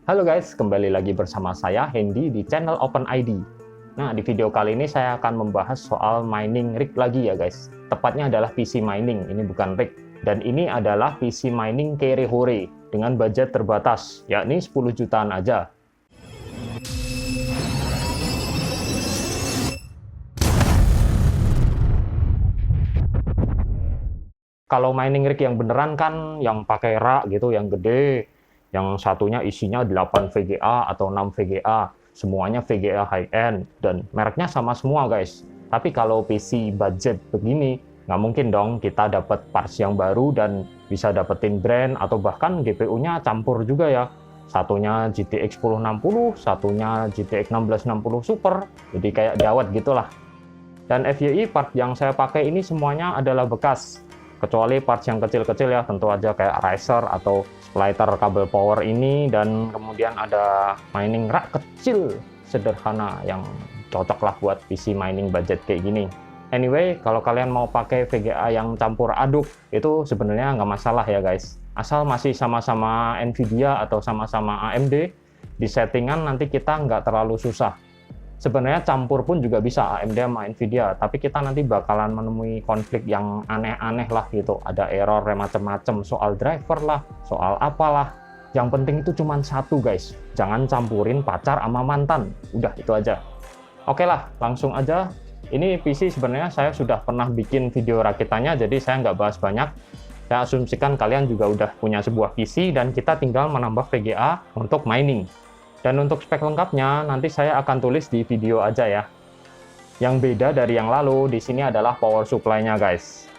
Halo guys, kembali lagi bersama saya Hendy di channel OpenID. Nah, di video kali ini saya akan membahas soal mining rig lagi ya guys. Tepatnya adalah PC mining, ini bukan rig. Dan ini adalah PC mining Kerehore dengan budget terbatas, yakni 10 jutaan aja. Kalau mining rig yang beneran kan yang pakai rak gitu, yang gede, yang satunya isinya 8 VGA atau 6 VGA, semuanya VGA high-end, dan mereknya sama semua guys. Tapi kalau PC budget begini, nggak mungkin dong kita dapat parts yang baru dan bisa dapetin brand, atau bahkan GPU-nya campur juga ya. Satunya GTX 1060, satunya GTX 1660 Super, jadi kayak dawet gitulah. Dan FYI, part yang saya pakai ini semuanya adalah bekas. Kecuali parts yang kecil-kecil ya, tentu aja kayak riser atau splitter kabel power ini, dan kemudian ada mining rack kecil sederhana yang cocok lah buat PC mining budget kayak gini. Anyway, kalau kalian mau pakai VGA yang campur aduk, itu sebenarnya nggak masalah ya guys. Asal masih sama-sama Nvidia atau sama-sama AMD, di settingan nanti kita nggak terlalu susah. Sebenarnya campur pun juga bisa AMD sama Nvidia, tapi kita nanti bakalan menemui konflik yang aneh-aneh lah gitu. Ada error macam-macam soal driver lah, soal apalah. Yang penting itu cuma satu guys, jangan campurin pacar sama mantan. Udah itu aja. Oke lah, langsung aja. Ini PC sebenarnya saya sudah pernah bikin video rakitannya, jadi saya nggak bahas banyak. Saya asumsikan kalian juga udah punya sebuah PC dan kita tinggal menambah VGA untuk mining. Dan untuk spek lengkapnya nanti saya akan tulis di video aja ya. Yang beda dari yang lalu di sini adalah power supply-nya guys.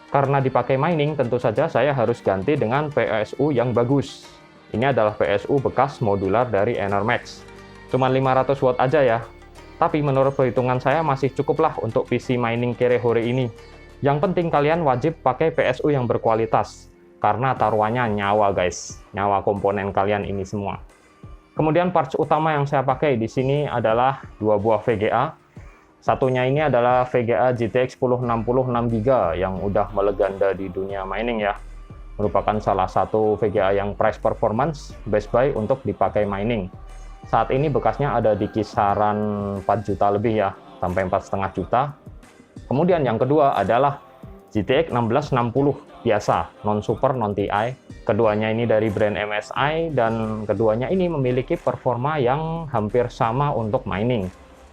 Karena dipakai mining, tentu saja saya harus ganti dengan PSU yang bagus. Ini adalah PSU bekas modular dari Enermax. Cuma 500 watt aja ya. Tapi menurut perhitungan saya masih cukup lah untuk PC mining Kerehore ini. Yang penting kalian wajib pakai PSU yang berkualitas. Karena taruhannya nyawa guys. Nyawa komponen kalian ini semua. Kemudian parts utama yang saya pakai di sini adalah dua buah VGA. Satunya ini adalah VGA GTX 1060 6GB yang udah melegenda di dunia mining ya. Merupakan salah satu VGA yang price performance best buy untuk dipakai mining. Saat ini bekasnya ada di kisaran 4 juta lebih ya, sampai 4,5 juta. Kemudian yang kedua adalah GTX 1660 biasa, non super, non TI. Keduanya ini dari brand MSI, dan keduanya ini memiliki performa yang hampir sama untuk mining.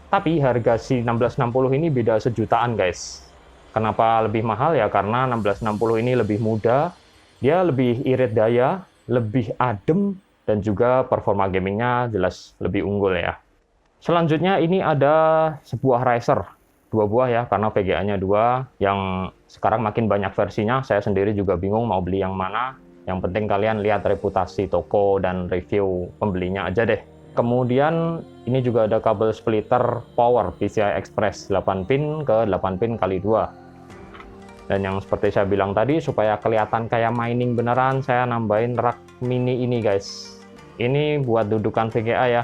Tapi harga si 1660 ini beda sejutaan guys. Kenapa lebih mahal ya? Karena 1660 ini lebih muda, dia lebih irit daya, lebih adem, dan juga performa gamingnya jelas lebih unggul ya. Selanjutnya ini ada sebuah riser. Dua buah ya, karena VGA-nya dua, yang sekarang makin banyak versinya. Saya sendiri juga bingung mau beli yang mana. Yang penting kalian lihat reputasi toko dan review pembelinya aja deh. Kemudian ini juga ada kabel splitter power PCI Express 8 pin ke 8 pin kali 2. Dan yang seperti saya bilang tadi, supaya kelihatan kayak mining beneran, saya nambahin rak mini ini guys. Ini buat dudukan VGA ya.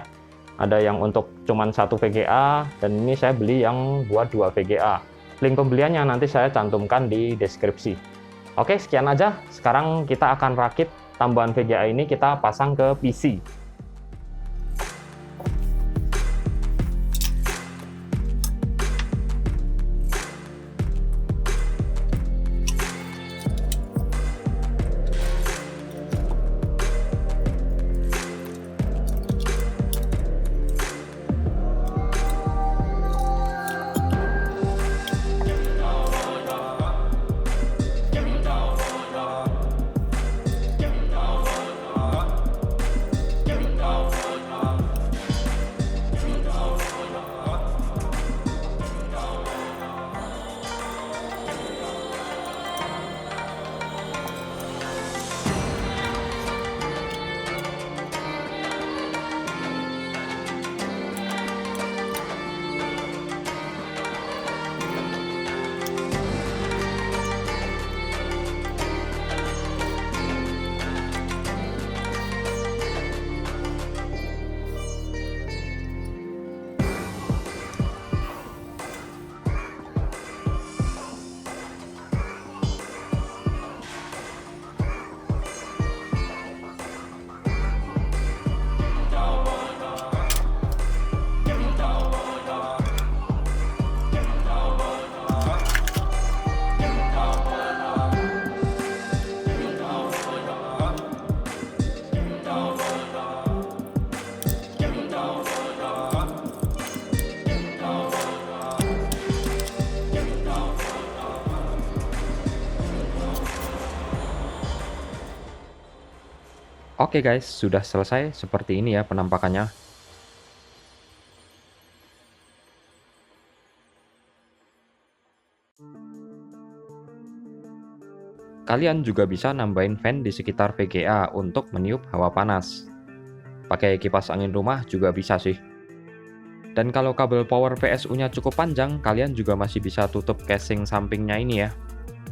Ada yang untuk cuman satu VGA, dan ini saya beli yang buat 2 VGA. Link pembeliannya nanti saya cantumkan di deskripsi. Oke, sekian aja. Sekarang kita akan rakit tambahan VGA ini, kita pasang ke PC. Oke guys, sudah selesai. Seperti ini ya penampakannya. Kalian juga bisa nambahin fan di sekitar VGA untuk meniup hawa panas. Pakai kipas angin rumah juga bisa sih. Dan kalau kabel power PSU-nya cukup panjang, kalian juga masih bisa tutup casing sampingnya ini ya.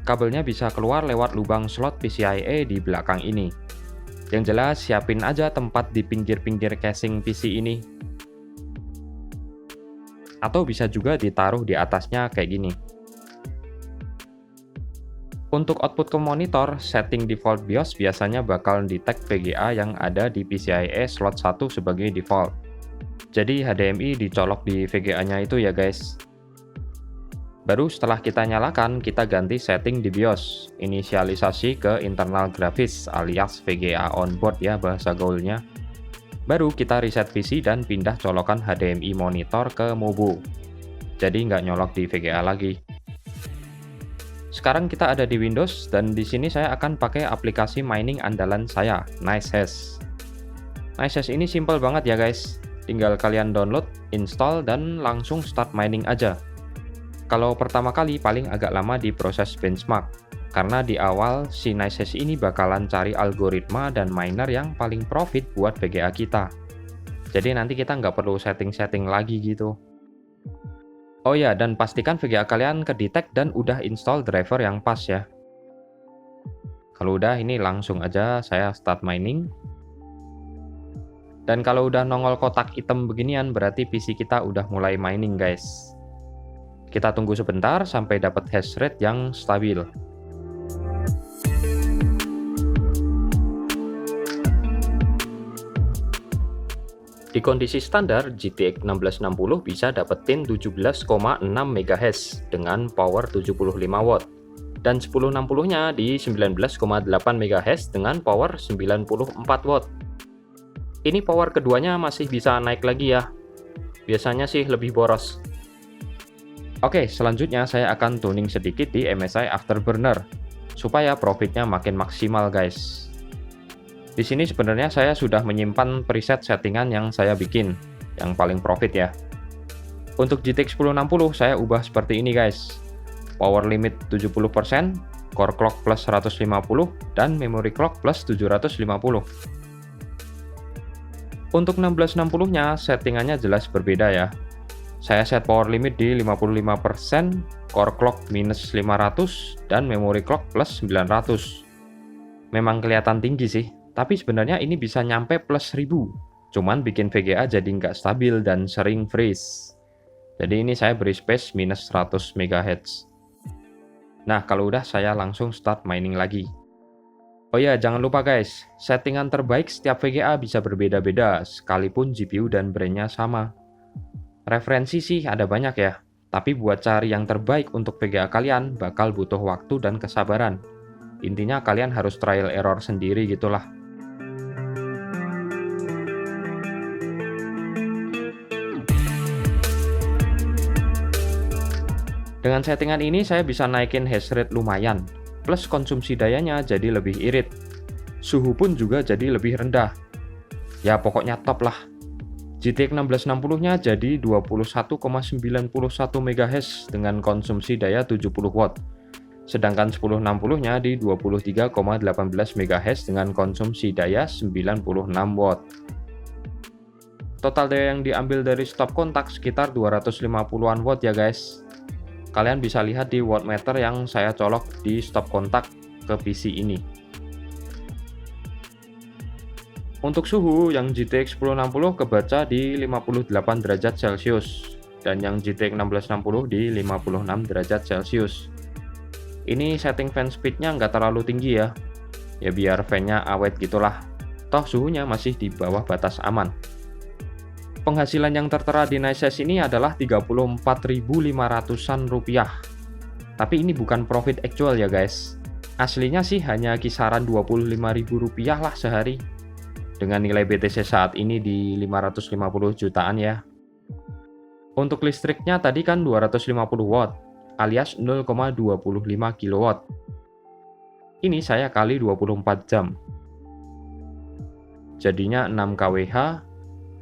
Kabelnya bisa keluar lewat lubang slot PCIe di belakang ini. Yang jelas, siapin aja tempat di pinggir-pinggir casing PC ini. Atau bisa juga ditaruh di atasnya kayak gini. Untuk output ke monitor, setting default BIOS biasanya bakal detect VGA yang ada di PCIe slot 1 sebagai default. Jadi HDMI dicolok di VGA-nya itu ya guys. Baru setelah kita nyalakan, kita ganti setting di BIOS, inisialisasi ke internal graphics alias VGA onboard ya bahasa gaulnya. Baru kita reset PC dan pindah colokan HDMI monitor ke MOBO. Jadi nggak nyolok di VGA lagi. Sekarang kita ada di Windows dan di sini saya akan pakai aplikasi mining andalan saya, NiceHash. NiceHash ini simple banget ya guys. Tinggal kalian download, install, dan langsung start mining aja. Kalau pertama kali paling agak lama di proses benchmark, karena di awal si NiceHash ini bakalan cari algoritma dan miner yang paling profit buat VGA kita. Jadi nanti kita nggak perlu setting-setting lagi gitu. Oh ya, dan pastikan VGA kalian kedetek dan udah install driver yang pas ya. Kalau udah, ini langsung aja saya start mining. Dan kalau udah nongol kotak hitam beginian, berarti PC kita udah mulai mining guys. Kita tunggu sebentar sampai dapat hash rate yang stabil. Di kondisi standar, GTX 1660 bisa dapetin 17,6 MHz dengan power 75 watt. Dan 1060-nya di 19,8 MHz dengan power 94 watt. Ini power keduanya masih bisa naik lagi ya. Biasanya sih lebih boros. Oke, selanjutnya saya akan tuning sedikit di MSI Afterburner supaya profitnya makin maksimal guys. Di sini sebenarnya saya sudah menyimpan preset settingan yang saya bikin, yang paling profit ya. Untuk GTX 1060 saya ubah seperti ini guys. Power limit 70%, core clock plus 150, dan memory clock plus 750. Untuk 1660-nya settingannya jelas berbeda ya. Saya set power limit di 55%, core clock minus 500, dan memory clock plus 900. Memang kelihatan tinggi sih, tapi sebenarnya ini bisa nyampe plus 1000. Cuman bikin VGA jadi nggak stabil dan sering freeze. Jadi ini saya beri space minus 100 MHz. Nah, kalau udah saya langsung start mining lagi. Oh ya, jangan lupa guys, settingan terbaik setiap VGA bisa berbeda-beda, sekalipun GPU dan brandnya sama. Referensi sih ada banyak ya, tapi buat cari yang terbaik untuk VGA kalian bakal butuh waktu dan kesabaran. Intinya kalian harus trial error sendiri gitulah. Dengan settingan ini saya bisa naikin hash rate lumayan, plus konsumsi dayanya jadi lebih irit. Suhu pun juga jadi lebih rendah. Ya pokoknya top lah. GTX 1660-nya jadi 21,91 MHz dengan konsumsi daya 70 watt. Sedangkan 1060-nya di 23,18 MHz dengan konsumsi daya 96 watt. Total daya yang diambil dari stop kontak sekitar 250-an watt ya guys. Kalian bisa lihat di wattmeter yang saya colok di stop kontak ke PC ini. Untuk suhu, yang GTX 1060 kebaca di 58 derajat Celcius dan yang GTX 1660 di 56 derajat Celcius. Ini setting fan speednya nggak terlalu tinggi ya. Ya biar fan-nya awet gitulah. Toh suhunya masih di bawah batas aman. Penghasilan yang tertera di NiceHash ini adalah 34.500-an rupiah. Tapi ini bukan profit actual ya guys. Aslinya sih hanya kisaran 25.000 rupiah lah sehari. Dengan nilai BTC saat ini di 550 jutaan ya. Untuk listriknya tadi kan 250 watt alias 0,25 kW. Ini saya kali 24 jam. jadinya 6 kWh,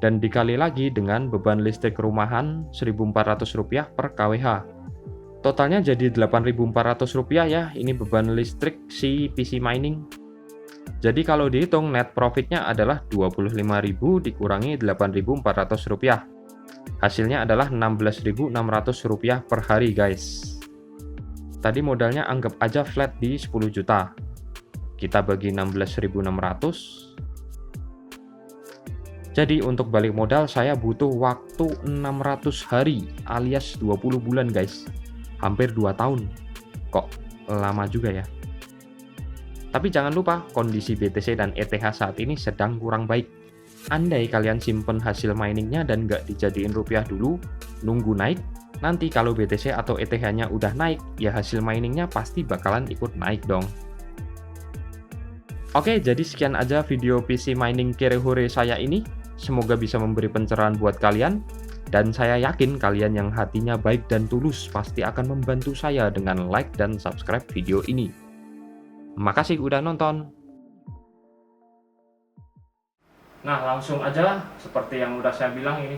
dan dikali lagi dengan beban listrik rumahan Rp1.400 per kWh. Totalnya jadi Rp8.400 ya, ini beban listrik si PC mining. Jadi kalau dihitung net profitnya adalah Rp25.000 dikurangi Rp8.400. Hasilnya adalah Rp16.600 per hari guys. Tadi modalnya anggap aja flat di 10 juta. Kita bagi 16.600. Jadi untuk balik modal saya butuh waktu 600 hari alias 20 bulan guys. Hampir 2 tahun. Kok lama juga ya? Tapi jangan lupa kondisi BTC dan ETH saat ini sedang kurang baik. Andai kalian simpen hasil miningnya dan nggak dijadiin rupiah dulu, nunggu naik, nanti kalau BTC atau ETH-nya udah naik, ya hasil miningnya pasti bakalan ikut naik dong. Oke, jadi sekian aja video PC mining Kirehore saya ini. Semoga bisa memberi pencerahan buat kalian, dan saya yakin kalian yang hatinya baik dan tulus pasti akan membantu saya dengan like dan subscribe video ini. Makasih udah nonton. Nah, langsung aja seperti yang udah saya bilang ini,